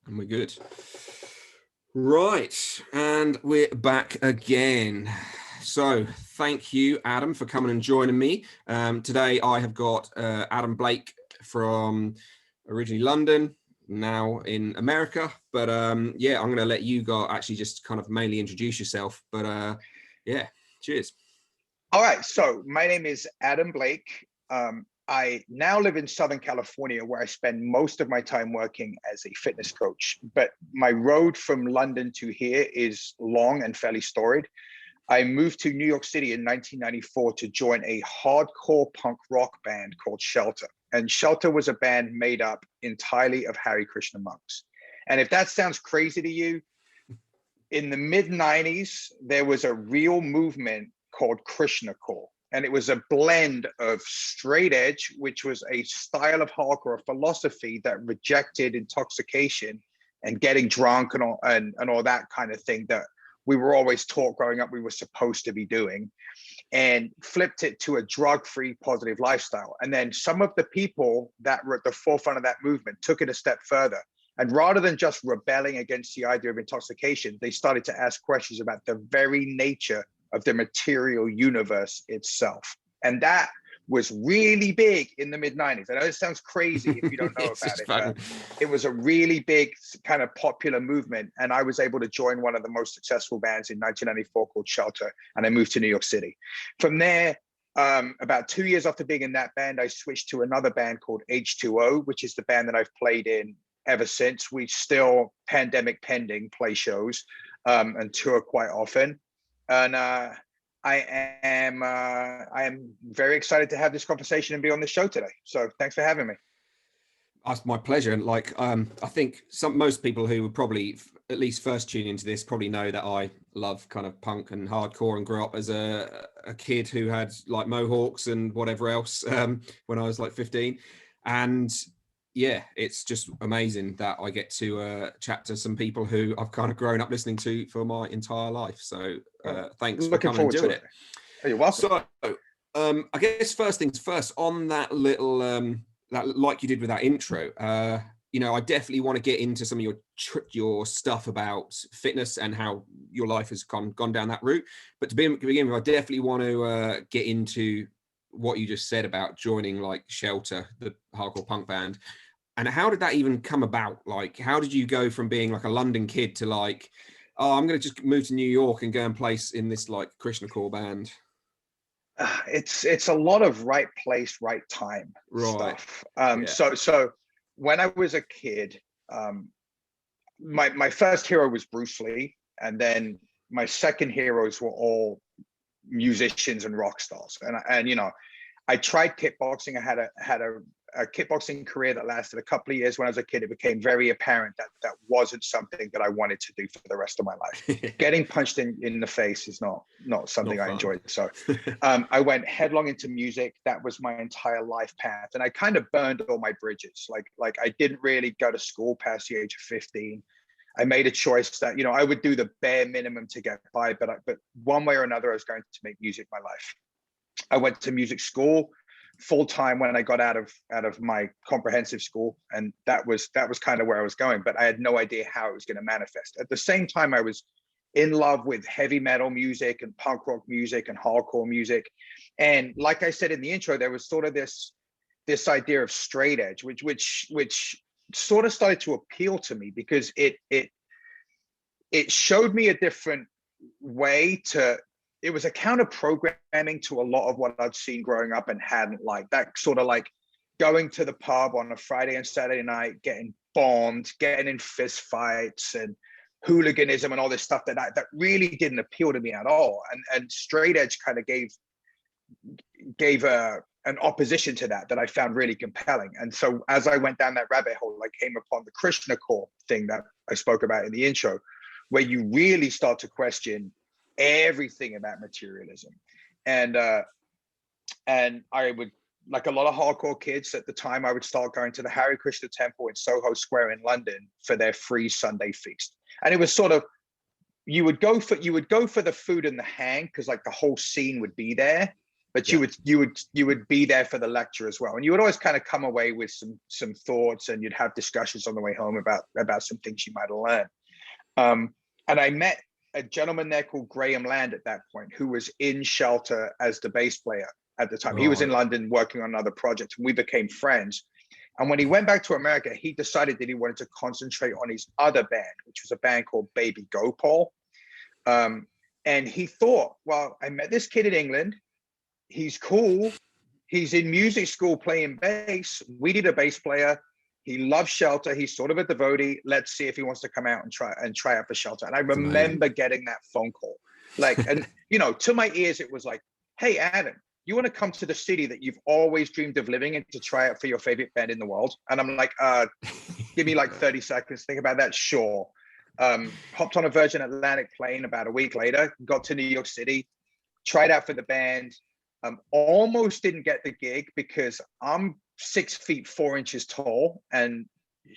And we're good. Right, and we're back again. So thank you, Adam, for coming and joining me. Today I have got Adam Blake from originally London, now in America. But yeah, I'm going to let you go actually just kind of mainly introduce yourself. But yeah, cheers. All right, so my name is Adam Blake. I now live in Southern California, where I spend most of my time working as a fitness coach. But my road from London to here is long and fairly storied. I moved to New York City in 1994 to join a hardcore punk rock band called Shelter. And Shelter was a band made up entirely of Hare Krishna monks. And if that sounds crazy to you, in the mid-90s, there was a real movement called Krishna core. And it was a blend of straight edge, which was a style of hardcore, a philosophy that rejected intoxication and getting drunk and all that kind of thing that we were always taught growing up we were supposed to be doing, and flipped it to a drug-free positive lifestyle. And then some of the people that were at the forefront of that movement took it a step further. And rather than just rebelling against the idea of intoxication, they started to ask questions about the very nature of the material universe itself. And that was really big in the mid-90s. I know it sounds crazy if you don't know about it, but it was a really big kind of popular movement. And I was able to join one of the most successful bands in 1994 called Shelter, and I moved to New York City. From there, about 2 years after being in that band, I switched to another band called H2O, which is the band that I've played in ever since. We still, pandemic pending, play shows and tour quite often. And I am very excited to have this conversation and be on the show today. So thanks for having me. That's my pleasure. And like, I think most people who would probably at least first tune into this probably know that I love kind of punk and hardcore and grew up as a kid who had like mohawks and whatever else when I was like 15. And yeah, it's just amazing that I get to chat to some people who I've kind of grown up listening to for my entire life. So thanks for coming and doing it. You're welcome. So I guess first things first, on that little, that like you did with that intro, you know, I definitely want to get into some of your stuff about fitness and how your life has gone down that route. But to begin with, I definitely want to get into what you just said about joining like Shelter, the hardcore punk band. And how did that even come about? Like, how did you go from being like a London kid to like, oh, I'm going to just move to New York and go and play in this like Krishna core band? It's a lot of right place, right time stuff. So when I was a kid, my first hero was Bruce Lee, and then my second heroes were all musicians and rock stars. And you know, I tried kickboxing. I had a kickboxing career that lasted a couple of years. When I was a kid, it became very apparent that that wasn't something that I wanted to do for the rest of my life. Getting punched in the face is not something I enjoyed. So I went headlong into music. That was my entire life path. And I kind of burned all my bridges. Like I didn't really go to school past the age of 15. I made a choice that, you know, I would do the bare minimum to get by, but one way or another, I was going to make music my life. I went to music school full time when I got out of my comprehensive school, and that was kind of where I was going, but I had no idea how it was going to manifest. At the same time, I was in love with heavy metal music and punk rock music and hardcore music, and like I said in the intro, there was sort of this idea of straight edge, which sort of started to appeal to me because it showed me a different way to. It was a counter programming to a lot of what I'd seen growing up and hadn't liked. That sort of like going to the pub on a Friday and Saturday night, getting bombed, getting in fist fights and hooliganism and all this stuff that really didn't appeal to me at all. And straight edge kind of gave an opposition to that I found really compelling. And so as I went down that rabbit hole, I came upon the Krishna core thing that I spoke about in the intro, where you really start to question everything about materialism. And I would, like a lot of hardcore kids at the time, I would start going to the Hare Krishna temple in Soho Square in London for their free Sunday feast. And it was sort of, you would go for the food and the hang, because like the whole scene would be there, but you would be there for the lecture as well, and you would always kind of come away with some thoughts, and you'd have discussions on the way home about some things you might have learned. And I met a gentleman there called Graham Land at that point, who was in Shelter as the bass player at the time. He was in London working on another project, and we became friends. And when he went back to America, he decided that he wanted to concentrate on his other band, which was a band called Baby Gopal. And he thought, well, I met this kid in England. He's cool. He's in music school playing bass. We need a bass player. He loves Shelter. He's sort of a devotee. Let's see if he wants to come out and try out for Shelter. And I remember getting that phone call, like, and to my ears, it was like, hey, Adam, you want to come to the city that you've always dreamed of living in to try out for your favorite band in the world? And I'm like, give me like 30 seconds. Think about that. Sure. Hopped on a Virgin Atlantic plane about a week later, got to New York City, tried out for the band. Almost didn't get the gig because I'm 6 feet 4 inches tall, and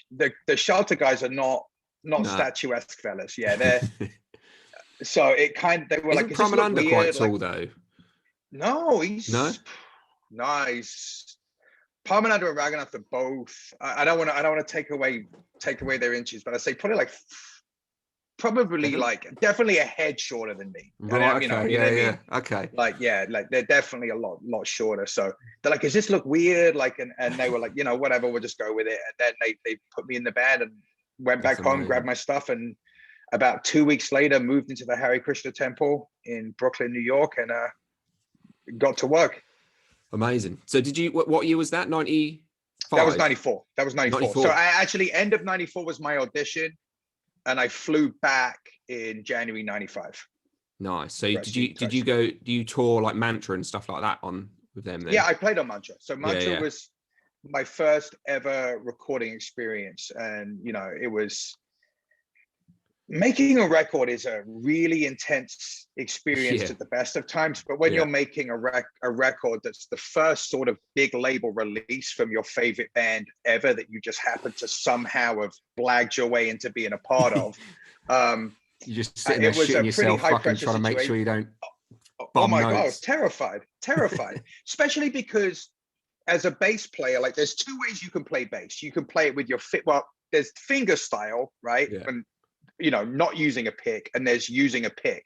the Shelter guys are not statuesque fellas. Yeah, they're so they were like, Pramananda quite tall though? No, he's nice. Parmananda and Raghunath are both. I don't want to take away their inches, but I say probably definitely a head shorter than me. Right, okay, okay. Like they're definitely a lot shorter. So they're like, does this look weird? Like, and they were like, whatever, we'll just go with it. And then they put me in the band and went back home, grabbed my stuff, and about 2 weeks later moved into the Hare Krishna temple in Brooklyn, New York, and got to work. Amazing. So did you, what year was that? 95? That was 94. That was 94. So I actually, end of 94 was my audition, and I flew back in January 95. Nice. So did you tour like Mantra and stuff like that on with them then? Yeah, I played on Mantra. So Mantra was my first ever recording experience. And, it was, making a record is a really intense experience at the best of times. But when you're making a record that's the first sort of big label release from your favorite band ever that you just happen to somehow have blagged your way into being a part of, you just sitting there shitting yourself, fucking trying to make sure you don't. Oh my God, I was terrified, especially because as a bass player, like there's two ways you can play bass. You can play it with your there's finger style, right? Yeah. And not using a pick, and there's using a pick.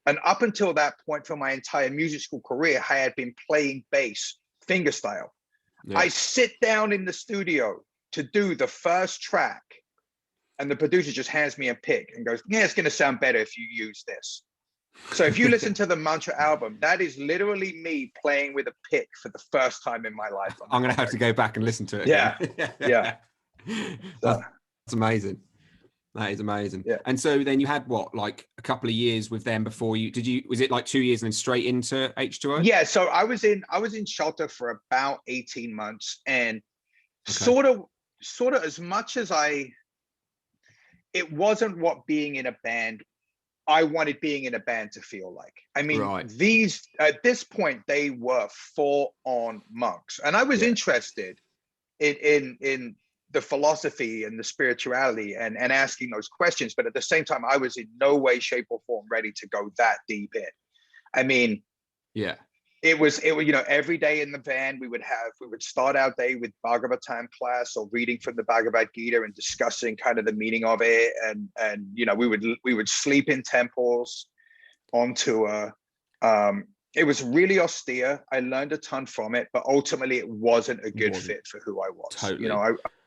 And up until that point for my entire music school career, I had been playing bass finger style. Yeah. I sit down in the studio to do the first track, and the producer just hands me a pick and goes, yeah, it's going to sound better if you use this. So if you listen to the Mantra album, that is literally me playing with a pick for the first time in my life. I'm going to have to go back and listen to it. Yeah. Yeah. That's amazing. That is amazing. Yeah. And so then you had what, like a couple of years with them before was it like 2 years and then straight into H2O? Yeah. So I was in Shelter for about 18 months, and sort of as much as it wasn't what being in a band I wanted being in a band to feel like. I mean, these, at this point, they were full-on monks. And I was interested in the philosophy and the spirituality and asking those questions. But at the same time, I was in no way, shape, or form ready to go that deep in. I mean, it was, every day in the van, we would start our day with Bhagavatam class or reading from the Bhagavad Gita and discussing kind of the meaning of it. And we would sleep in temples on tour. It was really austere. I learned a ton from it, but ultimately it wasn't a good fit for who I was. Totally.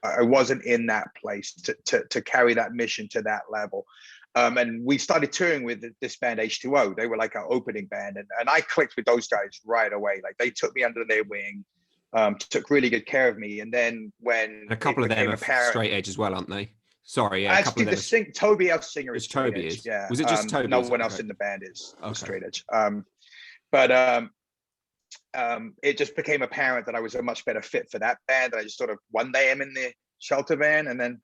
I wasn't in that place to carry that mission to that level. And we started touring with this band H2O. They were like our opening band, and I clicked with those guys right away. Like they took me under their wing, took really good care of me. And then when a couple of them are straight edge as well, aren't they? Sorry, yeah. Actually, Toby, our singer, is straight Toby. Edge. Yeah. Was it just Toby? No one else in the band is straight edge. But it just became apparent that I was a much better fit for that band. And I just sort of, one day I'm in the Shelter van, and then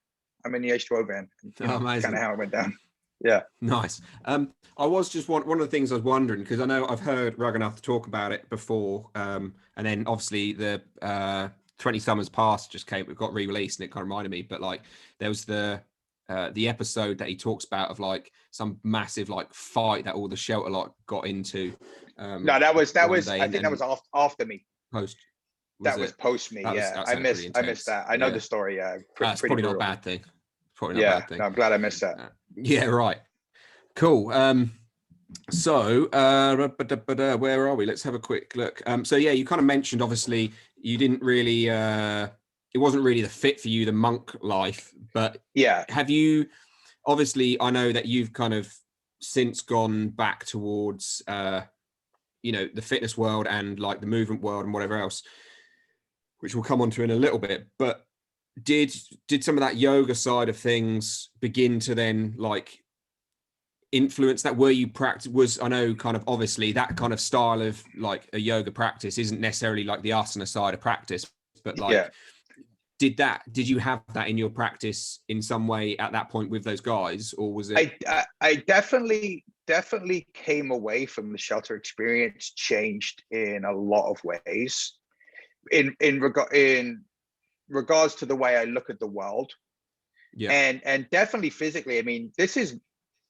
I'm in the H2O van. Amazing. Kind of how it went down. Yeah. Nice. I was just one of the things I was wondering, because I know I've heard Raghunath talk about it before, and then obviously the 20 Summers Past just got re-released, and it kind of reminded me, but like there was the the episode that he talks about of like some massive like fight that all the shelter lot got into. No, that was one day, I think that was after me. post. That was post me. Yeah, that sounded pretty I intense. missed that. I know the story. Yeah, That's pretty probably not a brutal. bad thing. Probably not a Yeah, bad thing. no, I'm glad I missed that. Yeah, right. Cool. So where are we? Let's have a quick look. So yeah, you kind of mentioned obviously you didn't really it wasn't really the fit for you, the monk life, but yeah, have you, obviously I know that you've kind of since gone back towards you know, the fitness world and like the movement world and whatever else, which we'll come on to in a little bit, but did some of that yoga side of things begin to then like influence that? Were you practice was, I know kind of obviously that kind of style of like a yoga practice isn't necessarily like the asana side of practice, but like yeah. did you have that in your practice in some way at that point with those guys, or was it? I definitely came away from the shelter experience changed in a lot of ways in regards to the way I look at the world. Yeah. And definitely physically. I mean, this is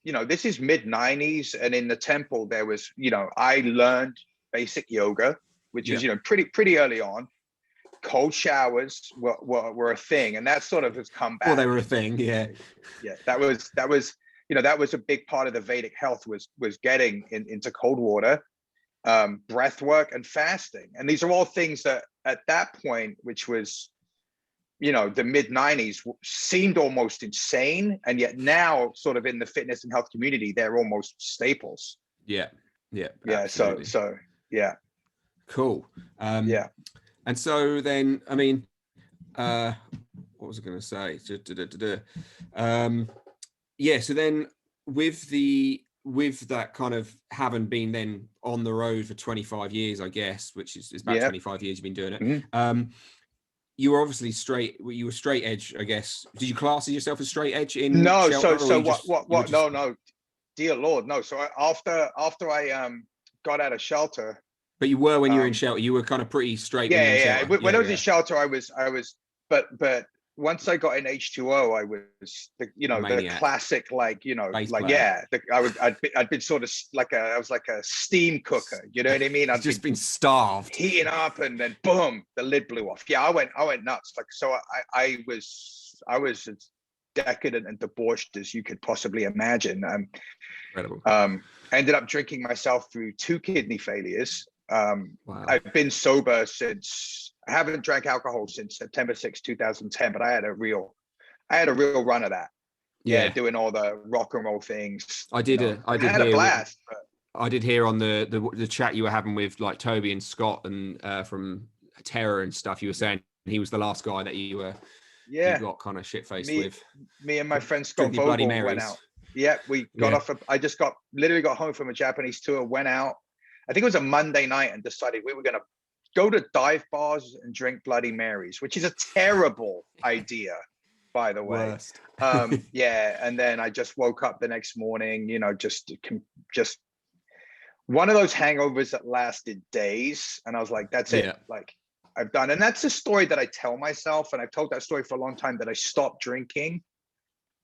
mid 90s, and in the temple there was, I learned basic yoga, which was, pretty early on. Cold showers were a thing, and that sort of has come back. Well, they were a thing. Yeah. That was a big part of the Vedic health was getting into cold water, breath work, and fasting. And these are all things that at that point, which was the mid 90s, seemed almost insane, and yet now sort of in the fitness and health community they're almost staples. Yeah, absolutely. So yeah, cool. Yeah. And so then, I mean, what was I going to say? Yeah. So then, with that kind of having been then on the road for 25 years, I guess, which is about 25 years you've been doing it. Mm-hmm. You were obviously straight. You were straight edge, I guess. Did you class yourself as straight edge in? No. shelter, So what? No. Dear Lord, no. So after I got out of shelter. But you were when you were in shelter. You were kind of pretty straight. Yeah. When I was in shelter, I was. But once I got in H2O, I was the classic, I'd been sort of like I was like a steam cooker. You know what I mean? I'd just been starved, heating up, and then boom, the lid blew off. Yeah, I went nuts. Like, so I was as decadent and debauched as you could possibly imagine. Incredible. Ended up drinking myself through 2 kidney failures. Wow. I've been sober since. I haven't drank alcohol since September 6, 2010, but I had a real run of that. Yeah, doing all the rock and roll things. I had a blast. I did hear on the chat you were having with like Toby and Scott and from Terror and stuff. You were saying he was the last guy that you got kind of shit faced with. Me and my friend Scott Vogel went out. Yeah, we got off. I just literally got home from a Japanese tour. Went out. I think it was a Monday night, and decided we were going to go to dive bars and drink Bloody Marys, which is a terrible idea, by the way. Worst. Yeah. And then I just woke up the next morning, just one of those hangovers that lasted days. And I was like, that's it. Like, I've done. And that's a story that I tell myself. And I've told that story for a long time, that I stopped drinking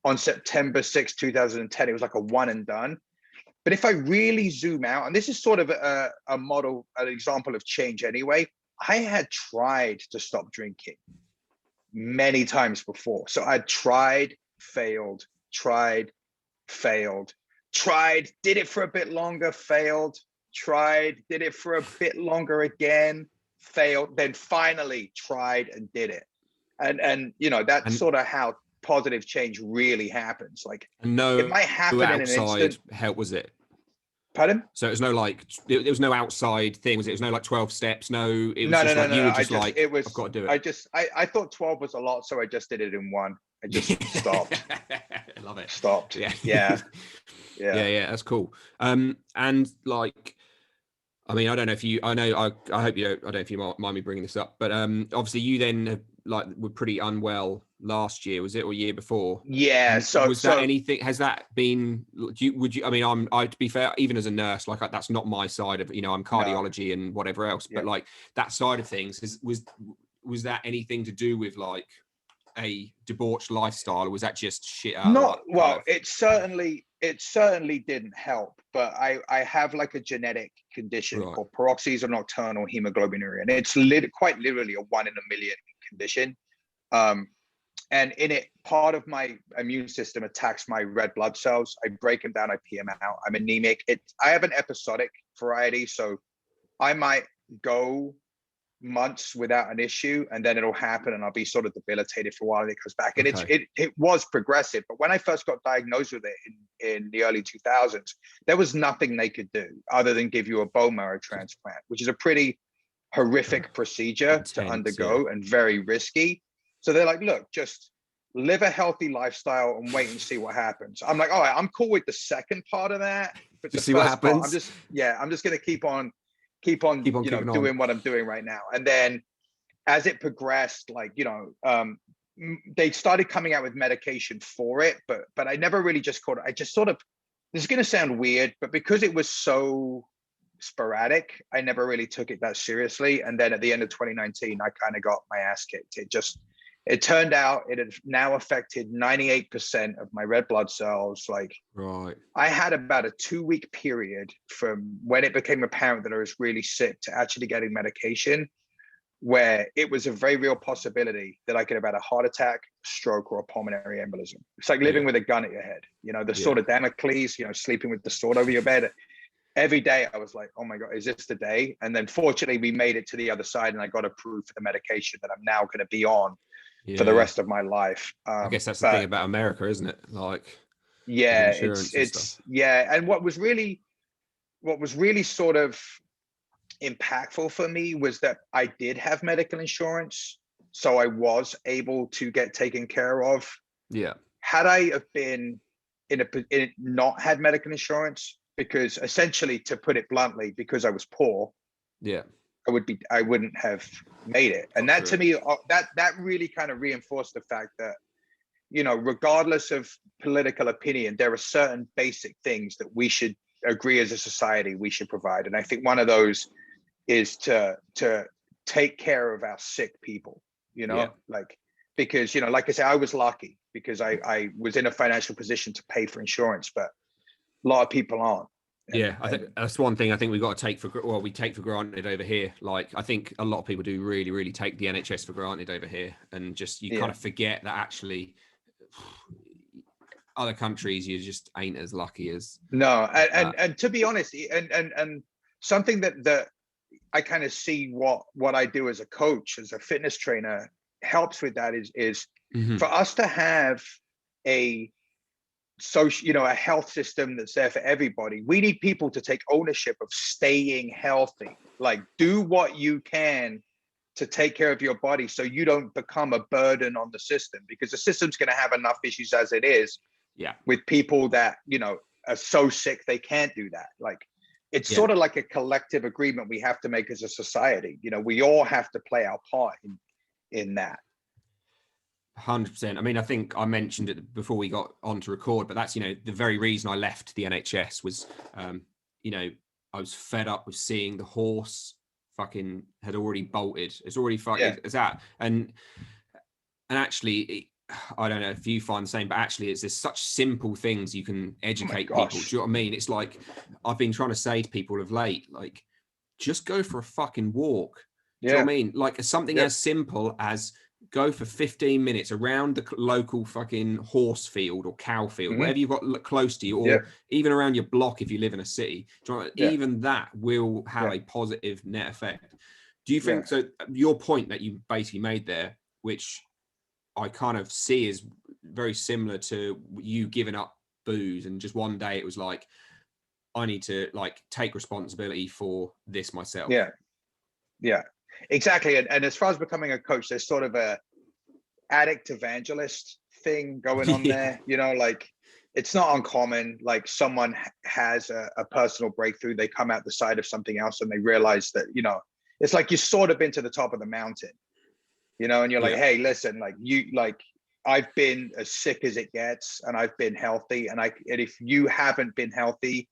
on September 6, 2010. It was like a one and done. But if I really zoom out, and this is sort of a model, an example of change anyway, I had tried to stop drinking many times before. So I tried, failed, did it for a bit longer, failed, did it for a bit longer again, failed, then finally tried and did it. And that's sort of how positive change really happens. Like, it might happen in an instant. Help, was it? Pardon? So it was no like, there was no outside thing, was it? It was no like 12 steps. No, it was no, just no, like no, you were just like, it was, I've got to do it. I thought 12 was a lot, so I just did it in one. I just stopped. I love it. Stopped. Yeah. That's cool. And like, I mean, I don't know if you, I hope you don't, I don't know if you mind me bringing this up, but obviously you then like were pretty unwell last year, was it, or year before? Yeah. And so was that anything? Has that been? I mean, to be fair, even as a nurse, like that's not my side of, I'm cardiology and whatever else, but like that side of things was that anything to do with like a debauched lifestyle, or was that just shit out of Not luck? well, it certainly didn't help, but I have like a genetic condition Right. called paroxysmal nocturnal hemoglobinuria, and it's quite literally a 1 in a million condition. And in it, part of my immune system attacks my red blood cells. I break them down, I pee them out. I'm anemic. I have an episodic variety, so I might go months without an issue, and then it'll happen, and I'll be sort of debilitated for a while, and it comes back. And Okay. it was progressive. But when I first got diagnosed with it in the early 2000s, there was nothing they could do other than give you a bone marrow transplant, which is a pretty horrific procedure to Intense, yeah. undergo and very risky. So they're like, look, just live a healthy lifestyle and wait and see what happens. I'm like, all right, I'm cool with the second part of that, but the Just see what first part, happens. I'm just gonna keep on, Keep on you know, keeping on. doing what I'm doing right now. And then as it progressed, like, you know, they started coming out with medication for it, but I never really just caught it. I just sort of, this is gonna sound weird, but because it was so sporadic, I never really took it that seriously. And then at the end of 2019, I kind of got my ass kicked. It turned out it had now affected 98% of my red blood cells. Like, Right. I had about a 2-week period from when it became apparent that I was really sick to actually getting medication, where it was a very real possibility that I could have had a heart attack, stroke, or a pulmonary embolism. It's like living with a gun at your head, you know, the sword of Damocles, you know, sleeping with the sword over your bed. Every day I was like, oh my God, is this the day? And then fortunately we made it to the other side, and I got approved for the medication that I'm now going to be on for the rest of my life. I guess that's the thing about America, isn't it? Like, Yeah, insurance and stuff. yeah. And what was really sort of impactful for me was that I did have medical insurance. So I was able to get taken care of. Yeah. Had I have been not had medical insurance, because essentially, to put it bluntly, because I was poor, Yeah. I wouldn't have made it. And that to me, that really kind of reinforced the fact that, you know, regardless of political opinion, there are certain basic things that we should agree as a society we should provide. And I think one of those is to take care of our sick people, you know, like, because, you know, like I say, I was lucky because I was in a financial position to pay for insurance, but a lot of people aren't. I think that's one thing I think we've got to take we take for granted over here. Like, I think a lot of people do really, really take the NHS for granted over here, and just, you kind of forget that actually other countries, you just ain't as lucky as. No, and to be honest, and something that I kind of see what I do as a coach, as a fitness trainer, helps with that is for us to have a social, you know, a health system that's there for everybody. We need people to take ownership of staying healthy. Like, do what you can to take care of your body so you don't become a burden on the system, because the system's going to have enough issues as it is. With people that, you know, are so sick they can't do that. Like, it's sort of like a collective agreement we have to make as a society. You know, we all have to play our part in that. 100%. I mean, I think I mentioned it before we got on to record, but that's, you know, the very reason I left the NHS was, you know, I was fed up with seeing the horse fucking had already bolted. It's already fucking, it's that. And actually, I don't know if you find the same, but actually there's such simple things you can educate people. Do you know what I mean? It's like, I've been trying to say to people of late, like, just go for a fucking walk. Do you know what I mean? Like, something as simple as go for 15 minutes around the local fucking horse field or cow field, whatever you've got close to you, or even around your block if you live in a city. Do you know what I mean? Even that will have a positive net effect. Do you think so? Your point that you basically made there, which I kind of see is very similar to you giving up booze, and just one day it was like, I need to, like, take responsibility for this myself. Yeah, exactly. And as far as becoming a coach, there's sort of a addict evangelist thing going on there. You know, like, it's not uncommon. Like, someone has a personal breakthrough, they come out the side of something else, and they realize that, you know, it's like you've sort of been to the top of the mountain, you know, and you're like, hey, listen, I've been as sick as it gets, and I've been healthy, and if you haven't been healthy,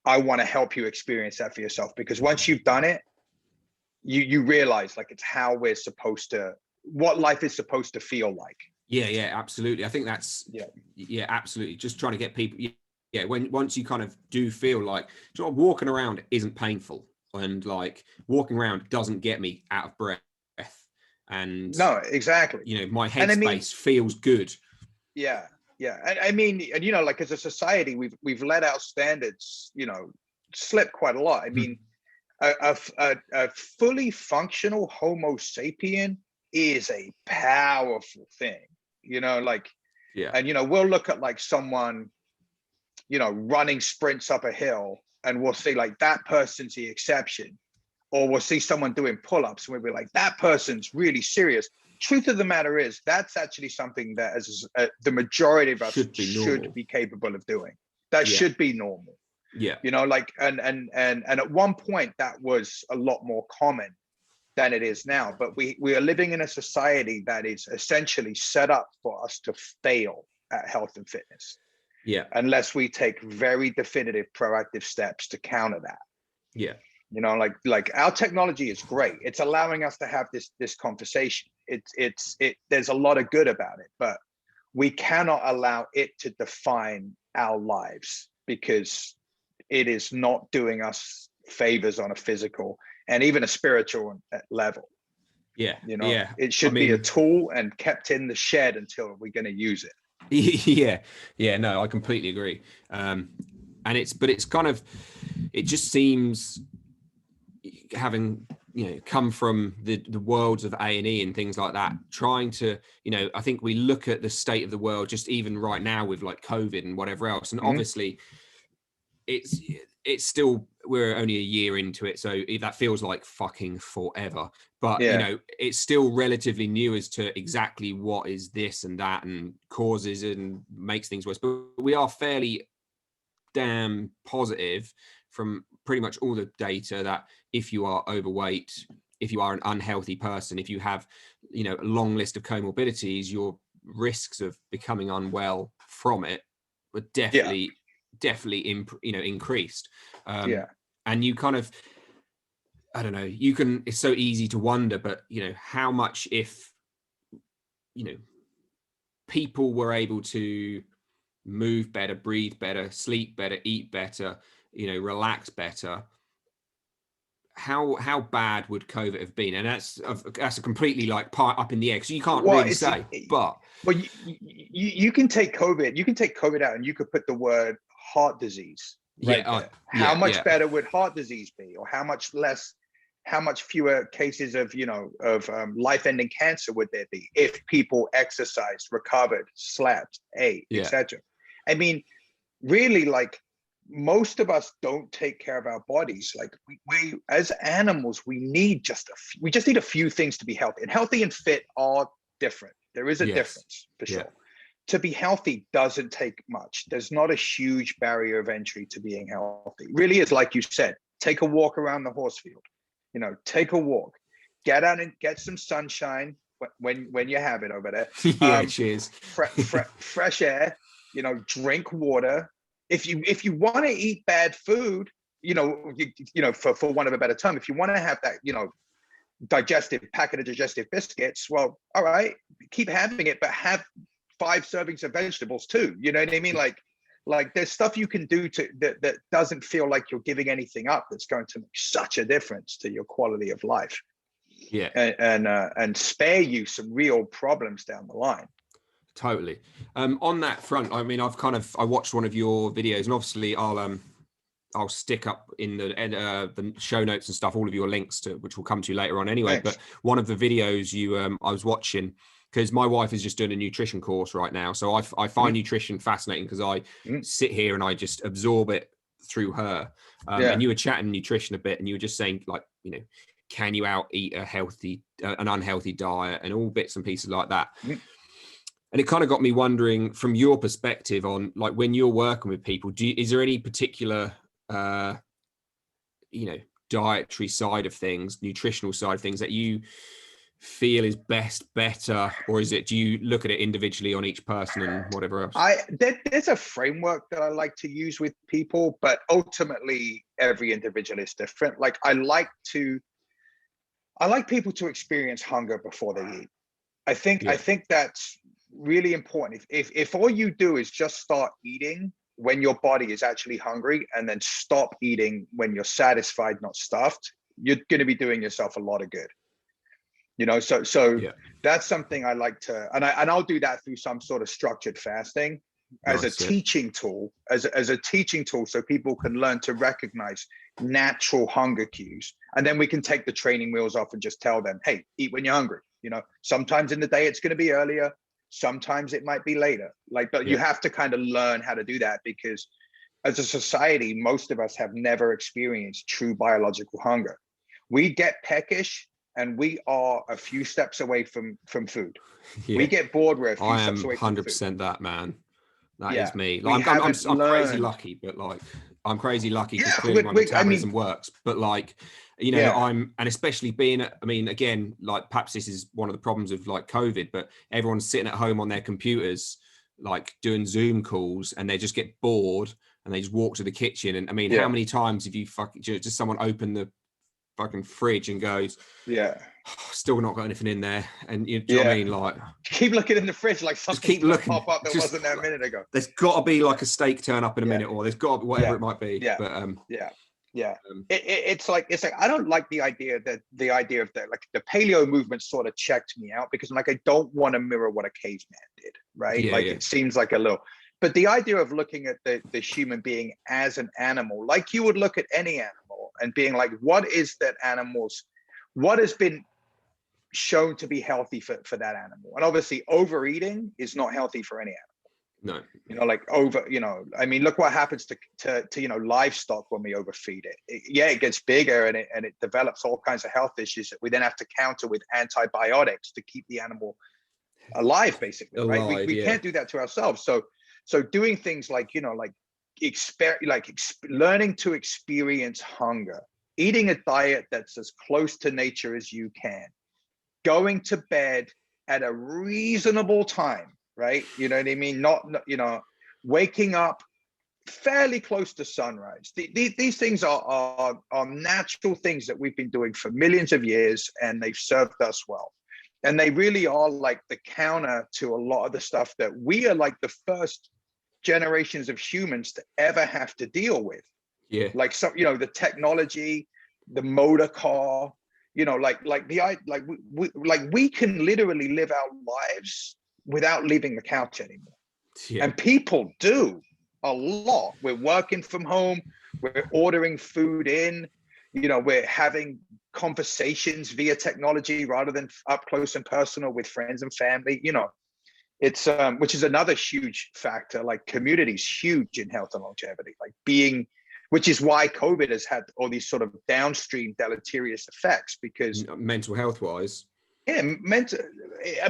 I want to help you experience that for yourself, because once you've done it, you realize, like, it's how we're supposed to, what life is supposed to feel like. Yeah, absolutely. I think that's, yeah, absolutely. Just trying to get people, yeah, once you kind of do feel like, walking around isn't painful, and like walking around doesn't get me out of breath, and No, exactly. my And I mean, headspace feels good. yeah, yeah. And I mean, and like as a society, we've let our standards, slip quite a lot. I mean, a fully functional Homo sapien is a powerful thing, like, Yeah, and we'll look at like someone, running sprints up a hill, and we'll see like that person's the exception, or we'll see someone doing pull-ups and we'll be like, that person's really serious. Truth of the matter is, that's actually something that as the majority of us should be capable of doing. That should be normal. Yeah. Like, and at one point that was a lot more common than it is now. But we are living in a society that is essentially set up for us to fail at health and fitness. Yeah. Unless we take very definitive proactive steps to counter that. Yeah. Like our technology is great. It's allowing us to have this conversation. There's a lot of good about it, but we cannot allow it to define our lives, because it is not doing us favors on a physical and even a spiritual level. Yeah. It should be a tool and kept in the shed until we're going to use it. Yeah, no, I completely agree. And it's kind of, it just seems, having come from the worlds of A&E and things like that, trying to, I think we look at the state of the world just even right now with like COVID and whatever else, and obviously it's still, we're only a year into it, so that feels like fucking forever, but it's still relatively new as to exactly what is this and that and causes and makes things worse. But we are fairly damn positive from pretty much all the data that if you are overweight, if you are an unhealthy person, if you have a long list of comorbidities, your risks of becoming unwell from it would definitely increased. And you kind of, I don't know, it's so easy to wonder, but how much, if people were able to move better, breathe better, sleep better, eat better, relax better, how bad would COVID have been? And that's a completely like part up in the air, because you can't really say. But you can take COVID out, and you could put the word heart disease right there. How much better would heart disease be, or how much fewer cases of life-ending cancer would there be if people exercised, recovered, slept, ate, etc. I mean, really, like, most of us don't take care of our bodies. Like, we as animals, we just need a few things to be healthy. And healthy and fit are different. There is a difference for sure. To be healthy doesn't take much. There's not a huge barrier of entry to being healthy. It really is, like you said, take a walk around the horse field. Take a walk, get out and get some sunshine when you have it over there. Cheers. Fresh air. Drink water. If you want to eat bad food, for want of a better term, if you want to have that, packet of digestive biscuits, well, all right, keep having it, but have 5 servings of vegetables too. You know what I mean? Like there's stuff you can do that doesn't feel like you're giving anything up, that's going to make such a difference to your quality of life. Yeah. And spare you some real problems down the line. Totally. On that front, I mean, I watched one of your videos, and obviously I'll stick up in the show notes and stuff all of your links to, which we'll come to later on anyway. Thanks. But one of the videos I was watching, because my wife is just doing a nutrition course right now, so I find nutrition fascinating, because I sit here and I just absorb it through her. And you were chatting nutrition a bit, and you were just saying, like, can you out eat an unhealthy diet, and all bits and pieces like that. And it kind of got me wondering, from your perspective, on like when you're working with people, is there any particular dietary side of things, nutritional side of things, that you feel is better, or do you look at it individually on each person and whatever else? There's a framework that I like to use with people, but ultimately every individual is different. Like, I like people to experience hunger before they eat. I think that's really important. If all you do is just start eating when your body is actually hungry, and then stop eating when you're satisfied, not stuffed, you're going to be doing yourself a lot of good. So Yeah. that's something I like to, and I'll do that through some sort of structured fasting as a Nice, yeah. teaching tool, as a teaching tool, so people can learn to recognize natural hunger cues. And then we can take the training wheels off and just tell them, hey, eat when you're hungry. Sometimes in the day it's going to be earlier, sometimes it might be later. But you have to kind of learn how to do that, because as a society, most of us have never experienced true biological hunger. We get peckish, and we are a few steps away from food. Yeah. We get bored, we're a few I steps am away from food. 100% that, man. That Yeah, is me. we Like, I'm haven't crazy learned. lucky, but like, I'm crazy lucky because Yeah, clearly my I metabolism mean, works. But like, yeah, and especially being, I mean, again, like perhaps this is one of the problems of like COVID, but everyone's sitting at home on their computers, like doing Zoom calls, and they just get bored and they just walk to the kitchen. And I mean, how yeah, many times have you just someone open the fucking fridge and goes, yeah, oh, still not got anything in there? And do you know what I yeah. mean? Like, Keep looking in the fridge like just something's keep gonna looking. pop up that Just wasn't there a minute ago. there's got to be like a steak turn up in a Yeah, minute, or there's got to be whatever yeah, it might be. yeah, But yeah, yeah. um, It's like I don't like the idea of that, like the paleo movement sort of checked me out, because like I don't want to mirror what a caveman did, right? yeah, Like yeah, it seems like a little, but the idea of looking at the human being as an animal, like you would look at any animal, and being like, what is that animal's, what has been shown to be healthy for that animal? And obviously overeating is not healthy for any animal. no, Like I mean, look what happens to livestock when we overfeed it. It gets bigger, and it develops all kinds of health issues that we then have to counter with antibiotics to keep the animal alive, basically, right? we, alive, we yeah, can't do that to ourselves. So doing things like learning to experience hunger, eating a diet that's as close to nature as you can, going to bed at a reasonable time, right? You know what I mean? Not waking up fairly close to sunrise. These things are natural things that we've been doing for millions of years, and they've served us well. And they really are like the counter to a lot of the stuff that we are like the first generations of humans to ever have to deal with. yeah, Like the technology, the motor car, we can literally live our lives without leaving the couch anymore. yeah, And people do a lot. We're working from home, we're ordering food in, we're having conversations via technology rather than up close and personal with friends and family. It's which is another huge factor. Like community is huge in health and longevity, which is why COVID has had all these sort of downstream deleterious effects, because mental health wise, mental,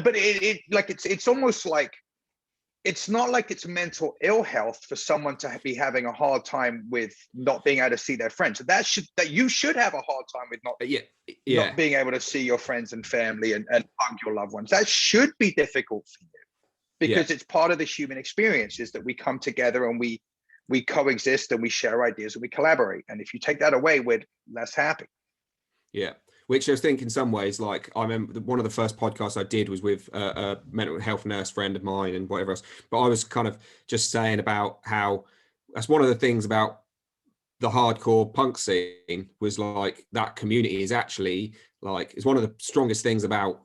but it's almost like, it's not like it's mental ill health for someone to be having a hard time with not being able to see their friends. That you should have a hard time with not being able to see your friends and family and hug your loved ones. That should be difficult for you, because it's part of the human experience, is that we come together and we coexist and we share ideas and we collaborate. And if you take that away, we're less happy. Yeah. Which I think in some ways, like I remember one of the first podcasts I did was with a mental health nurse friend of mine and whatever else. But I was kind of just saying about how that's one of the things about the hardcore punk scene, was like that community is actually like, it's one of the strongest things about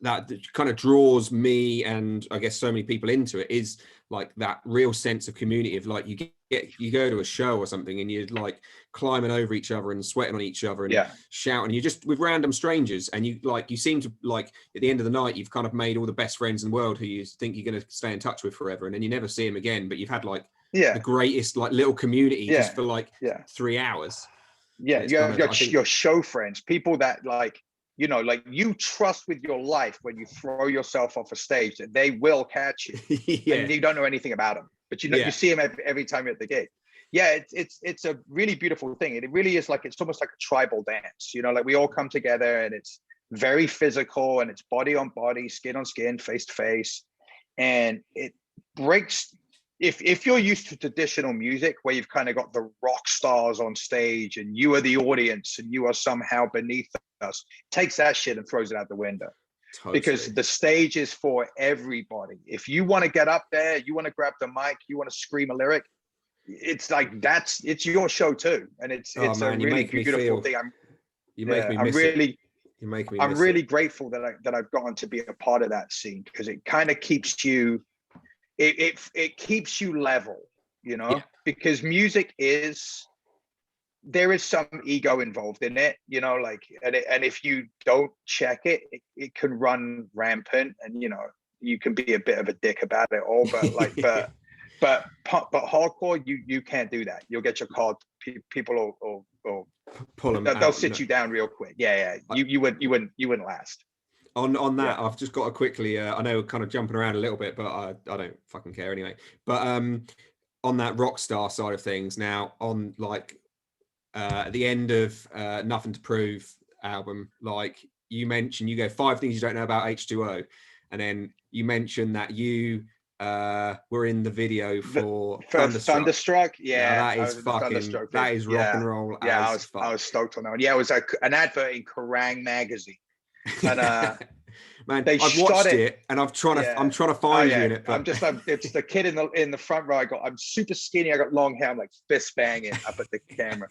that kind of draws me, and I guess so many people into it, is like that real sense of community of like, you go to a show or something and you're like climbing over each other and sweating on each other and shouting, you just with random strangers, and you seem to, like, at the end of the night you've kind of made all the best friends in the world who you think you're going to stay in touch with forever, and then you never see them again, but you've had like the greatest like little community just for like 3 hours. You have your show friends, people that like you trust with your life when you throw yourself off a stage, that they will catch you. And you don't know anything about them, but you see them every time you're at the gig. It's a really beautiful thing. It really is like, it's almost like a tribal dance, like we all come together, and it's very physical, and it's body on body, skin on skin, face to face. And it breaks, if you're used to traditional music where you've kind of got the rock stars on stage and you are the audience and you are somehow beneath us, takes that shit and throws it out the window. because Totally. the stage is for everybody. If you want to get up there, you want to grab the mic, you want to scream a lyric, it's like it's your show too, and Oh it's a man, you really make me beautiful feel. thing. You make me miss it. You make me I'm miss it. really grateful that I've gotten to be a part of that scene, because it kind of keeps you, it keeps you level, you Yeah. know, because music is, there is some ego involved in it, you know, like, and if you don't check it, it can run rampant, and you know, you can be a bit of a dick about it all, but like, but hardcore, you can't do that. You'll get your card. People will Pull them they'll out. sit you down real quick. Yeah. You wouldn't last. On Yeah. that, I've just got to quickly. I know we're kind of jumping around a little bit, but I don't fucking care anyway. But on that rock star side of things, now on like at the end of Nothing to Prove album, like you mentioned, you go 5 things you don't know about H2O, and then you mentioned that you were in the video for Thunderstruck. Now Yeah, that I is was in the fucking, Thunderstruck that video. is rock Yeah, and roll yeah. as I fuck. was stoked on that one. Yeah, it was an advert in Kerrang magazine, and Man, they I've shot watched it. it and I'm Yeah. trying to Oh find you yeah. in it, but It's the kid in the front row. I'm super skinny. I got long hair. I'm like fist banging up at the camera.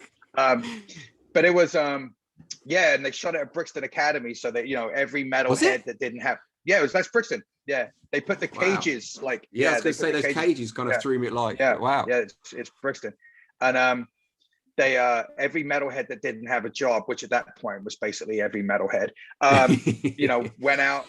But it was yeah, and they shot it at Brixton Academy, so that, you know, every was metalhead it? that didn't have, yeah, that's Brixton. Yeah, they put the Wow. cages, like, Yeah, I was they gonna put say the those cages kind of Yeah, threw me like, yeah, wow. yeah. It's Brixton, and they every metalhead that didn't have a job, which at that point was basically every metalhead, you know, went out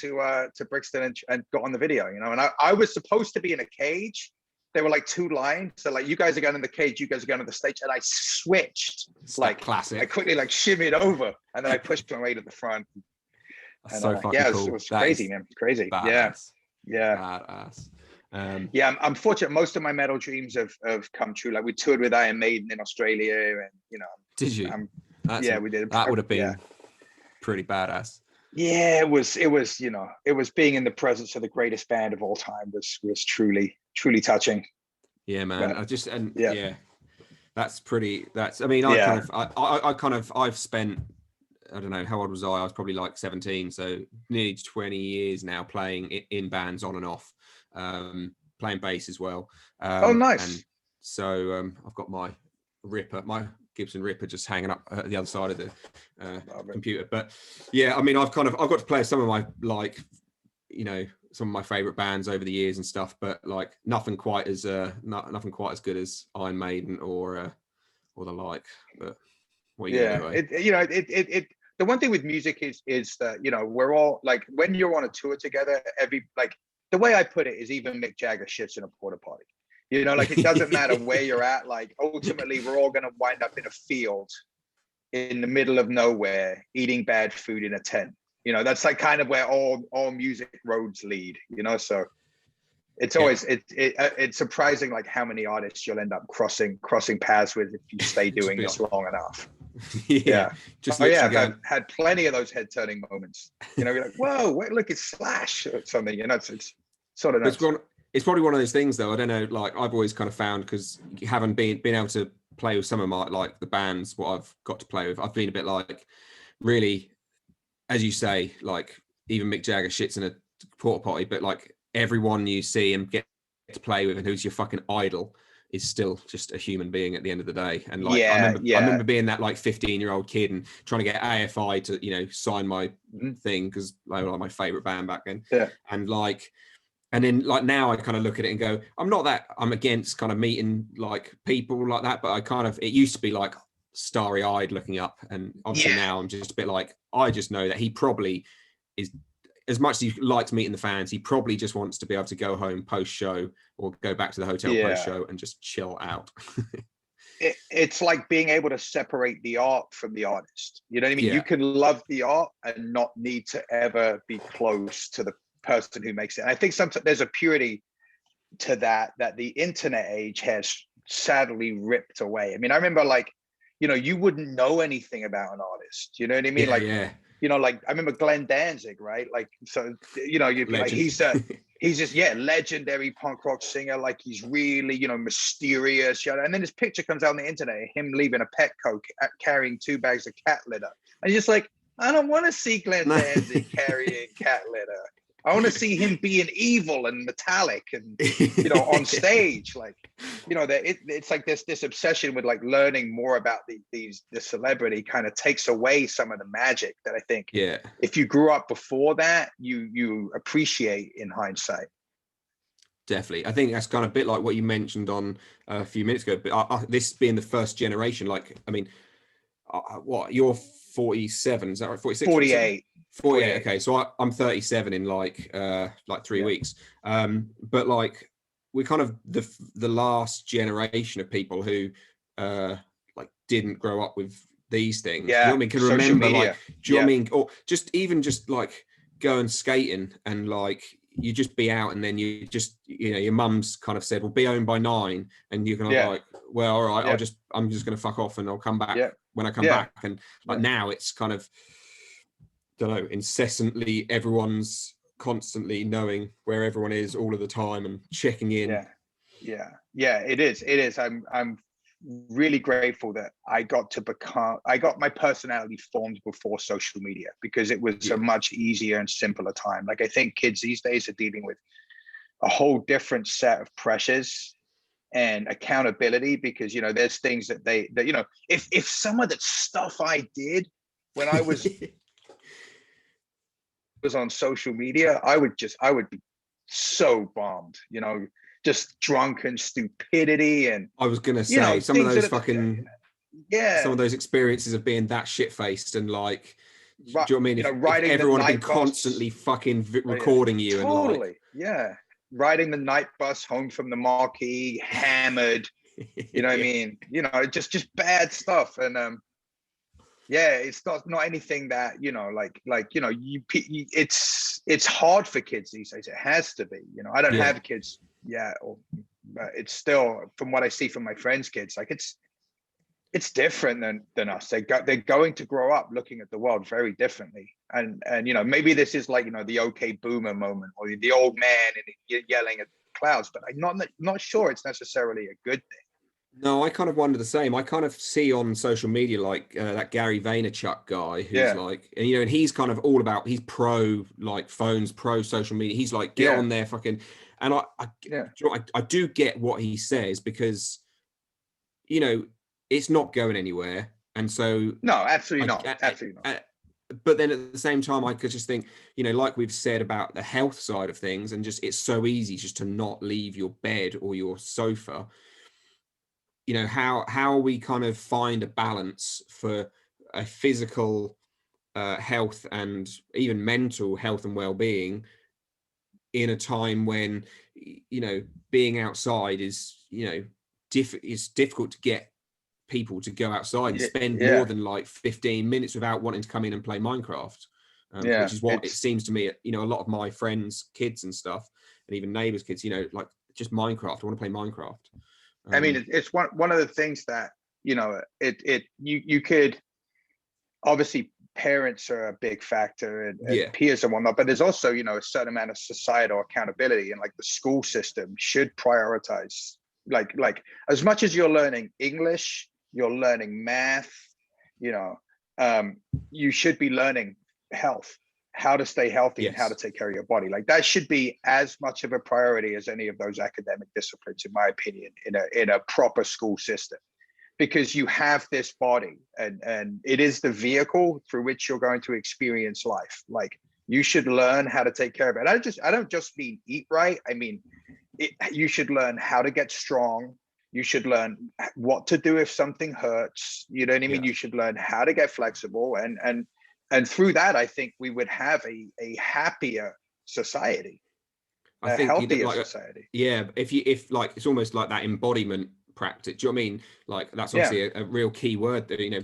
to Brixton and got on the video, you know. And I was supposed to be in a cage. There were like 2 lines, so like, you guys are going in the cage, you guys are going to the stage, and I switched. Like, classic. I quickly like shimmied over, and then I pushed my way to the front. That's And so fucking yeah, cool. it was That crazy, is man, crazy. badass. Yeah. Badass. Yeah, I'm fortunate. Most of my metal dreams have come true. Like, we toured with Iron Maiden in Australia, and you know, Did you? yeah, we did. That would have Yeah, been pretty badass. yeah, it was, you know, it was being in the presence of the greatest band of all time was truly touching. Yeah, man. But yeah, Yeah, that's pretty. I mean, yeah, I've spent, I don't know, how old was I? I was probably like 17, so nearly 20 years now playing in bands on and off, playing bass as well. oh, And nice. so I've got my my Gibson Ripper just hanging up at the other side of the computer. But yeah, I mean, I've got to play some of my, like, you know, some of my favorite bands over the years and stuff, but like nothing quite as nothing quite as good as Iron Maiden or the like. But what are you gonna Yeah, do, eh? you know, it the one thing with music is that, you know, we're all like, when you're on a tour together, like, the way I put it is, even Mick Jagger shits in a porta potty. You know, like, it doesn't matter where you're at. Like, ultimately, we're all gonna wind up in a field in the middle of nowhere, eating bad food in a tent. You know, that's like kind of where all music roads lead. You know, so it's Yeah, always it's surprising, like, how many artists you'll end up crossing paths with if you stay just doing be this like, long enough. yeah, Yeah. just Oh yeah, literally I've going. had plenty of those head turning moments. You know, you're like, whoa, wait, look, it's Slash or something. You know, it's sort of But nuts. it's probably one of those things, though. I don't know. Like, I've always kind of found, because you haven't been able to play with some of my, like, the bands what I've got to play with. I've been a bit like, really, as you say, like, even Mick Jagger shits in a porta potty, but like everyone you see and get to play with and who's your fucking idol is still just a human being at the end of the day. And like, Yeah, I yeah. remember being that like 15-year-old kid and trying to get AFI to, you know, sign my Mhm. thing, because they were like my favorite band back then. Yeah. And like, and then like now I kind of look at it and go, I'm against kind of meeting like people like that, but it used to be like starry eyed looking up. And obviously Yeah. now I'm just a bit like, I just know that he probably is, as much as he likes meeting the fans, he probably just wants to be able to go home post show or go back to the hotel post Yeah. show and just chill out. It's like being able to separate the art from the artist. You know what I mean? Yeah. You can love the art and not need to ever be close to the person who makes it. And I think sometimes there's a purity to that the internet age has sadly ripped away. I mean, I remember, like, you know, you wouldn't know anything about an artist. You know what I mean? Yeah. Like, Yeah. you know, like, I remember Glenn Danzig, right? Like, so, you know, you'd be like, Legend. he's just, yeah, legendary punk rock singer. Like, he's really, you know, mysterious. You know? And then this picture comes out on the internet, him leaving a Petco carrying 2 bags of cat litter. And you're just like, I don't want to see Glenn No. Danzig carrying cat litter. I want to see him being evil and metallic and, you know, on stage. Like, you know, that it's like this obsession with like learning more about the celebrity kind of takes away some of the magic that I think Yeah, if you grew up before that, you appreciate in hindsight. definitely. I think that's kind of a bit like what you mentioned on a few minutes ago. But this being the first generation, like, I mean, what, you're 47, is that right? 46, 47? 48. 48. Okay, so I'm 37 in like 3 weeks. But like, we're kind of the last generation of people who like didn't grow up with these things. Do you know Yeah, what I mean? Can social remember, like, media. do you know what Yeah, I mean? Or just even just like going skating and like you just be out and then you just, you know, your mum's kind of said, well, be home by 9, and you're kind of yeah, like, well, all right, yeah, I'm just gonna fuck off and I'll come back yeah, when I come yeah, back. And like yeah, now it's kind of, don't know, incessantly everyone's constantly knowing where everyone is all of the time and checking in. yeah, yeah, yeah. It is. It is. I'm really grateful that I got my personality formed before social media because it was a Yeah, much easier and simpler time. Like I think kids these days are dealing with a whole different set of pressures and accountability because, you know, there's things that you know, if some of the stuff I did when I was on social media, I would be so bombed, you know, just drunken stupidity and, I was gonna you say know, some of things those that, fucking yeah, some of those experiences of being that shit faced and like, do right, you know what I mean? you know, If riding the everyone had been night bus. constantly fucking Oh yeah, recording you and like, totally, yeah, riding the night bus home from the marquee, hammered, you know what I yeah, mean? You know, just bad stuff. And yeah, it's not anything that, you know, like you know, it's hard for kids these days. It has to be, you know. I don't yeah. have kids yet, but it's still, from what I see from my friends' kids, like it's different than us. They're going to grow up looking at the world very differently. And you know, maybe this is like, you know, the okay boomer moment or the old man and yelling at clouds, but I'm not sure it's necessarily a good thing. No, I kind of wonder the same. I kind of see on social media like that Gary Vaynerchuk guy who's Yeah, like, and you know, and he's kind of all about, he's pro like phones, pro social media. He's like, get yeah, on there, fucking. And yeah. I do get what he says because, you know, it's not going anywhere, and so No, absolutely I, not. Absolutely not. I but then at the same time, I could just think, you know, like we've said about the health side of things, and just it's so easy just to not leave your bed or your sofa. You know, how we kind of find a balance for a physical health and even mental health and well-being in a time when, you know, being outside is, you know, it's difficult to get people to go outside and Yeah, spend more yeah, than like 15 minutes without wanting to come in and play Minecraft, yeah. which is what it It's, seems to me, you know, a lot of my friends kids and stuff, and even neighbors kids, you know, like just Minecraft, I want to play Minecraft. I mean, um, it's one of the things that, you know, you could, obviously parents are a big factor and yeah, peers and whatnot, but there's also, you know, a certain amount of societal accountability, and like the school system should prioritize, like as much as you're learning English, you're learning math, you know, um, you should be learning health, how to stay healthy and how to yes, take care of your body. Like that should be as much of a priority as any of those academic disciplines, in my opinion, in a proper school system, because you have this body and it is the vehicle through which you're going to experience life. Like you should learn how to take care of it. I don't just mean eat right. I mean, you should learn how to get strong. You should learn what to do if something hurts. You know what I mean? yeah. You should learn how to get flexible, and through that, I think we would have a happier society, I a think you healthier like, society. yeah, if like it's almost like that embodiment practice. Do you know what I mean? Like that's Yeah, obviously a real key word that, you know,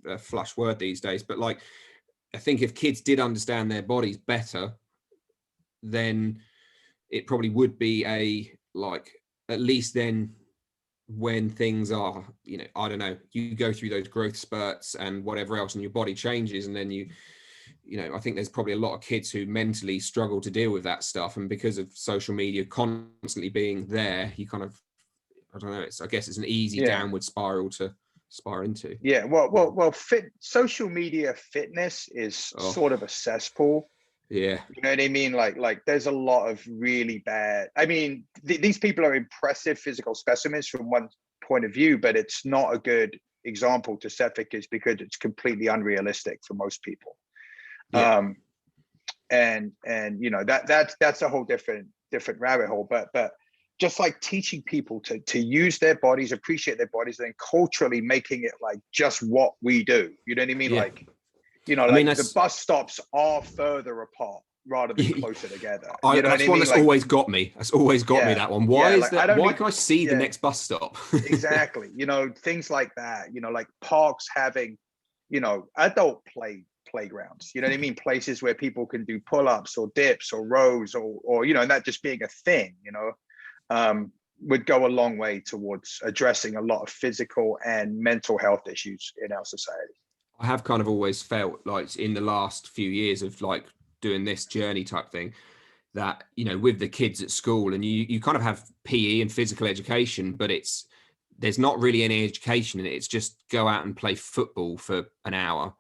a flush word these days. But like, I think if kids did understand their bodies better, then it probably would be a like, at least then when things are, you know, I don't know, you go through those growth spurts and whatever else and your body changes, and then you know, I think there's probably a lot of kids who mentally struggle to deal with that stuff, and because of social media constantly being there, you kind of, I don't know, it's, I guess it's an easy yeah. downward spiral to aspire into. Yeah, social media fitness is sort of a cesspool. Yeah. You know what I mean? Like there's a lot of really bad. I mean, these people are impressive physical specimens from one point of view, but it's not a good example to set because it's completely unrealistic for most people. Yeah. And you know, that's a whole different rabbit hole. But just like teaching people to use their bodies, appreciate their bodies, and then culturally making it like just what we do. You know what I mean? Yeah. Like, you know, like the bus stops are further apart rather than closer together. You know that's what I one mean? that's like, always got me. That's always got me, that one. Why is like, that? Why can I see the next bus stop? Exactly. You know, things like that, you know, like parks having, you know, adult playgrounds, you know what I mean? Places where people can do pull-ups or dips or rows or, you know, and that just being a thing, you know, would go a long way towards addressing a lot of physical and mental health issues in our society. I have kind of always felt like in the last few years of like doing this journey type thing that, you know, with the kids at school and you kind of have PE and physical education, but there's not really any education in it. It's just go out and play football for an hour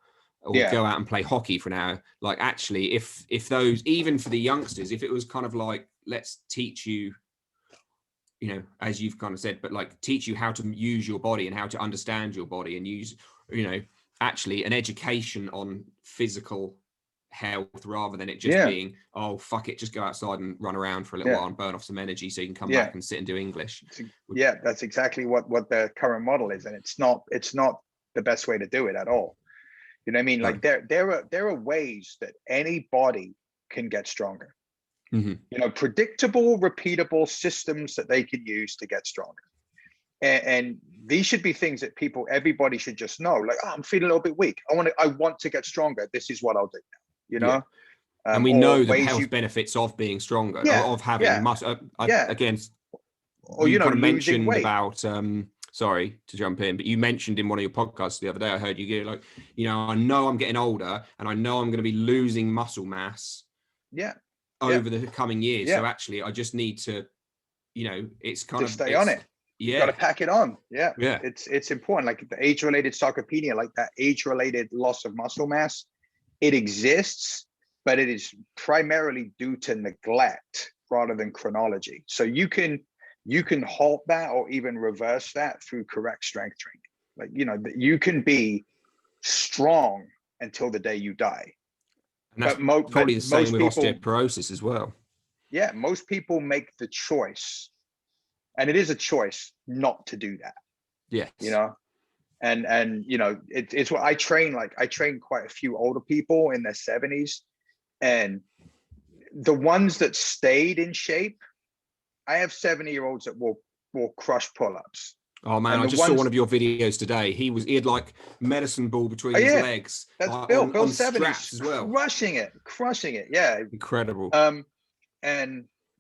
or go out and play hockey for an hour. Like actually, if those, even for the youngsters, if it was kind of like, let's teach you, you know, as you've kind of said, but like teach you how to use your body and how to understand your body and use, you know, actually an education on physical health rather than it just being, oh fuck it, just go outside and run around for a little while and burn off some energy so you can come back and sit and do English. Yeah, that's exactly what the current model is, and it's not the best way to do it at all. You know what I mean? Like there are ways that any body can get stronger. You know, predictable, repeatable systems that they can use to get stronger. And these should be things that everybody should just know. Like, oh, I'm feeling a little bit weak. I want to get stronger. This is what I'll do now. You know, and we know the health benefits of being stronger, of having muscle. Again, or you know, kind of mentioned weight. About sorry to jump in, but you mentioned in one of your podcasts the other day, I heard you go like, you know I'm getting older and I know I'm going to be losing muscle mass over the coming years. So actually I just need to, you know, it's kind of stay on it. You got to pack it on. It's important. Like the age-related sarcopenia, like that age-related loss of muscle mass, it exists, but it is primarily due to neglect rather than chronology. So you can halt that or even reverse that through correct strength training. Like, you know, you can be strong until the day you die. And that's probably the same with osteoporosis as well. Yeah, most people make the choice, and it is a choice not to do that. Yes. You know, and you know, it's what I train. Like I train quite a few older people in their 70s, and the ones that stayed in shape, I have 70-year-olds that will crush pull-ups. Oh man, I just saw one of your videos today. He had like medicine ball between his legs. That's Bill. Bill 70 as well. Crushing it. Yeah. Incredible.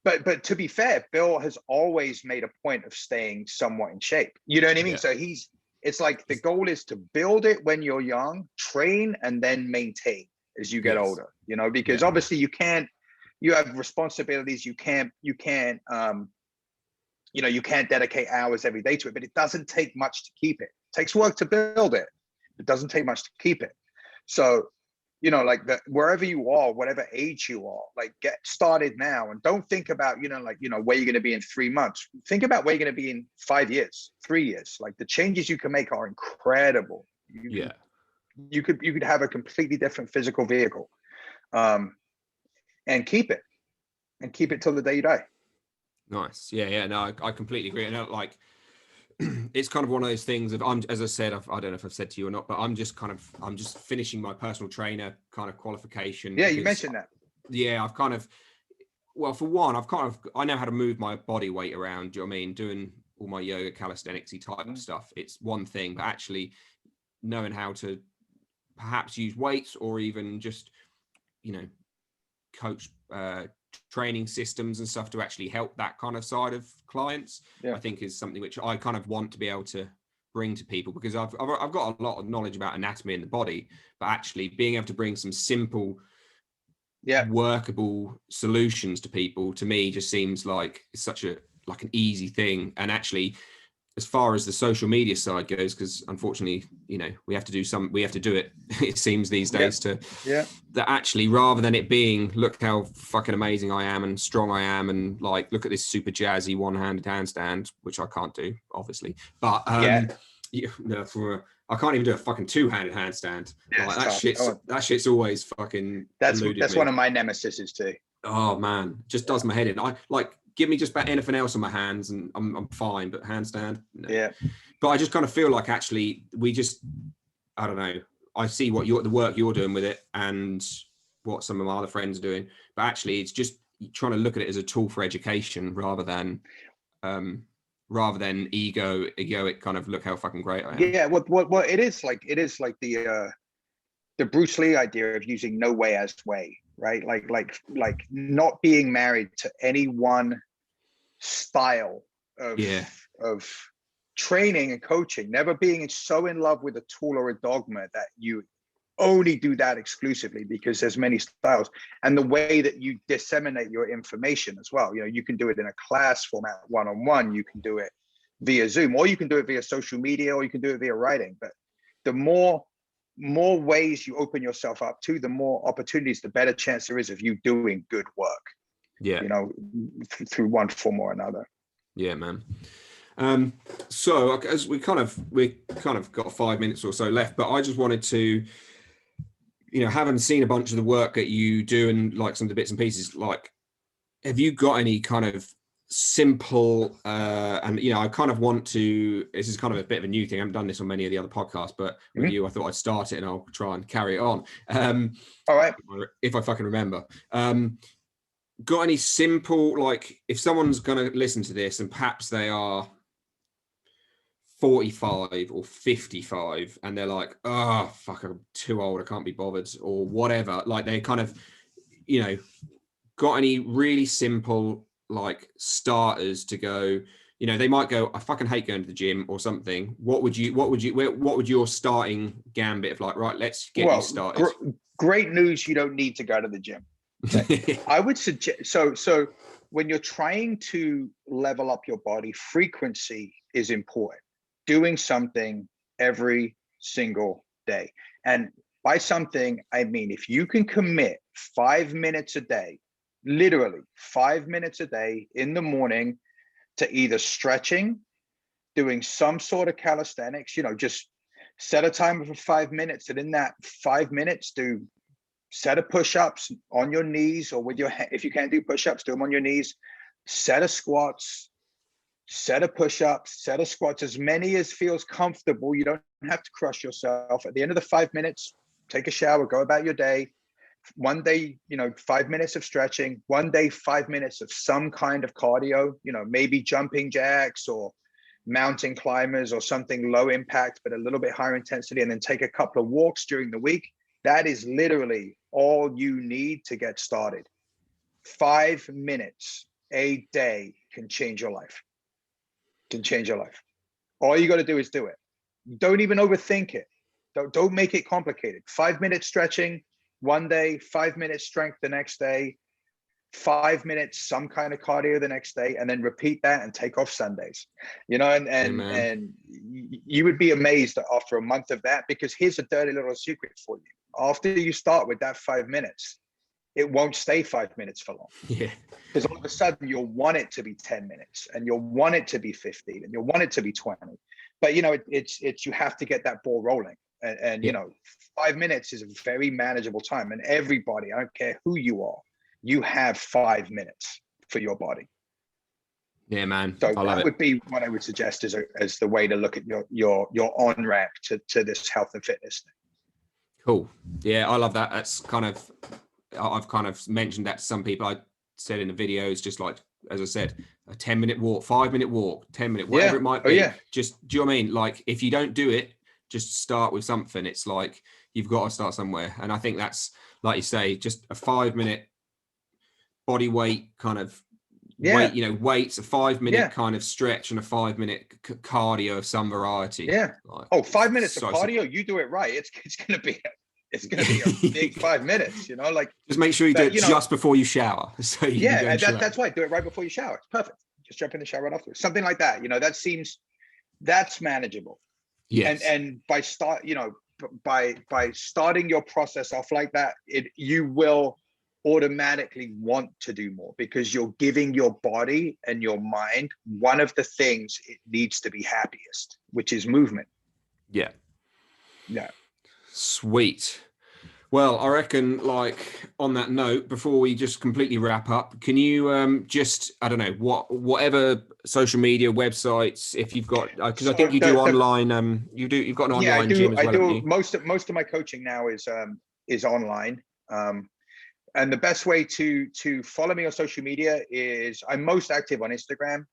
But to be fair, Bill has always made a point of staying somewhat in shape. You know what I mean? So it's like the goal is to build it when you're young, train, and then maintain as you get older, you know, because obviously you have responsibilities. You can't you know, you can't dedicate hours every day to it, but it doesn't take much to keep it. It takes work to build it. It doesn't take much to keep it. So, you know, like wherever you are, whatever age you are, like get started now and don't think about, you know, like, you know, where you're going to be in 3 months. Think about where you're going to be in 5 years, 3 years. Like the changes you can make are incredible. You could have a completely different physical vehicle, and keep it till the day you die. Nice. Yeah. No, I completely agree. And like, it's kind of one of those things of as I said, I don't know if I've said to you or not, but I'm just finishing my personal trainer kind of qualification. Yeah, you mentioned that. Yeah, I've kind of, well, for one, I know how to move my body weight around. Do you know what I mean? Doing all my yoga, calisthenics type of stuff. It's one thing, but actually knowing how to perhaps use weights or even just, you know, coach training systems and stuff to actually help that kind of side of clients, I think is something which I kind of want to be able to bring to people, because I've got a lot of knowledge about anatomy in the body, but actually being able to bring some simple workable solutions to people, to me, just seems like it's such an easy thing. And actually as far as the social media side goes, because unfortunately, we have to do it, it seems these days, that actually, rather than it being, look how fucking amazing I am and strong I am, and like, look at this super jazzy one-handed handstand, which I can't do, obviously. But I can't even do a fucking two-handed handstand. Yeah, like that shit's always fucking eluded that's me. one of my nemesises too. Oh man, just does my head in. I like, give me just about anything else on my hands and I'm fine, but handstand, no. Yeah. But I just kind of feel like actually I don't know. I see the work you're doing with it and what some of my other friends are doing, but actually it's just trying to look at it as a tool for education rather than egoic kind of, look how fucking great I am. Yeah, what it is like the Bruce Lee idea of using no way as way, right? Like not being married to any one style of training and coaching, never being so in love with a tool or a dogma that you only do that exclusively, because there's many styles, and the way that you disseminate your information as well. You can do it in a class format, one-on-one, you can do it via Zoom, or you can do it via social media, or you can do it via writing. But the more ways you open yourself up to, the more opportunities, the better chance there is of you doing good work. Yeah. Through one form or another. Yeah, man. So as we kind of got 5 minutes or so left, but I just wanted to, having seen a bunch of the work that you do and like some of the bits and pieces, like, have you got any kind of simple and I kind of want to, this is kind of a bit of a new thing, I haven't done this on many of the other podcasts, but with you I thought I'd start it and I'll try and carry it on. All right, if I fucking remember. Got any simple, like, if someone's going to listen to this and perhaps they are 45 or 55 and they're like, oh fuck, I'm too old, I can't be bothered, or whatever, like, they kind of, got any really simple like starters to go, they might go, I fucking hate going to the gym or what would your starting gambit of like, right, let's get you started? Great news, you don't need to go to the gym. I would suggest, so when you're trying to level up your body, frequency is important. Doing something every single day. And by something, I mean, if you can commit 5 minutes a day, literally 5 minutes a day in the morning, to either stretching, doing some sort of calisthenics, just set a timer for 5 minutes, and in that 5 minutes, do set of push-ups on your knees, or with your hand. If you can't do push-ups, do them on your knees. Set of squats, set of push-ups, set of squats, as many as feels comfortable. You don't have to crush yourself. At the end of the 5 minutes, take a shower, go about your day. One day, 5 minutes of stretching, one day, 5 minutes of some kind of cardio, maybe jumping jacks or mountain climbers or something low impact, but a little bit higher intensity, and then take a couple of walks during the week. That is literally all you need to get started. 5 minutes a day can change your life. All you got to do is do it. Don't even overthink it. Don't make it complicated. 5 minutes stretching one day, 5 minutes strength the next day, 5 minutes some kind of cardio the next day, and then repeat that and take off Sundays. And you would be amazed after a month of that, because here's a dirty little secret for you. After you start with that 5 minutes, it won't stay 5 minutes for long. Yeah. Because all of a sudden you'll want it to be 10 minutes, and you'll want it to be 15, and you'll want it to be 20. But it's you have to get that ball rolling. And 5 minutes is a very manageable time. And everybody, I don't care who you are, you have 5 minutes for your body. Yeah, man. So that would be what I would suggest as the way to look at your on ramp to this health and fitness thing. Cool. Yeah, I love that. That's I've kind of mentioned that to some people. I said in the videos, just like, as I said, a 10-minute walk, 5-minute walk, 10-minute, whatever it might be. Just, do you know what I mean? Like, if you don't do it, just start with something. It's like, you've got to start somewhere. And I think that's, like you say, just a 5-minute body weight kind of weights, a 5-minute kind of stretch, and a 5-minute cardio of some variety. Yeah. Like, 5 minutes of cardio, you do it right, it's gonna be a big 5 minutes. Like, just make sure you do it just before you shower. So that's right. Do it right before you shower. It's perfect. Just jump in the shower right afterwards. Something like that. That seems that's manageable. Yes. And by by starting your process off like that, you will automatically want to do more, because you're giving your body and your mind one of the things it needs to be happiest, which is movement. Yeah. Yeah. Sweet. Well, I reckon, like, on that note, before we just completely wrap up, can you just, I don't know, whatever social media websites, if you've got, because I So think you do online, you've got an yeah, online gym as well, haven't you? Most of my coaching now is online. And the best way to follow me on social media is, I'm most active on Instagram.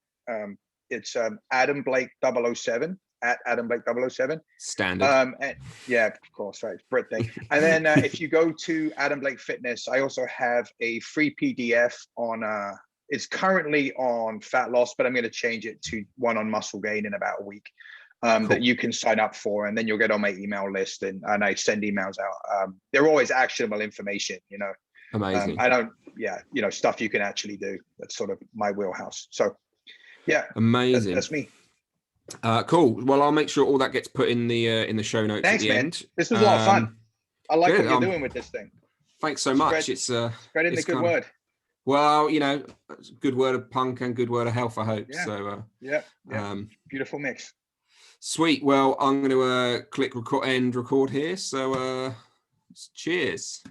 It's Adam Blake 007, at Adam Blake 007. Standard. And yeah, of course, right, it's Brit thing. And then if you go to Adam Blake Fitness, I also have a free PDF on. It's currently on fat loss, but I'm going to change it to one on muscle gain in about a week. Cool. That you can sign up for, and then you'll get on my email list, and I send emails out. They're always actionable information, you know. Amazing. I don't, stuff you can actually do. That's sort of my wheelhouse. So, yeah, amazing. That's me. Cool. Well, I'll make sure all that gets put in the show notes. Thanks, at the man. end. This was a lot of fun. I like what you're doing with this thing. Thanks so much. It's spreading the good word. Well, good word of punk and good word of health, I hope. Yeah. So, beautiful mix. Sweet. Well, I'm going to click end record here. So, cheers.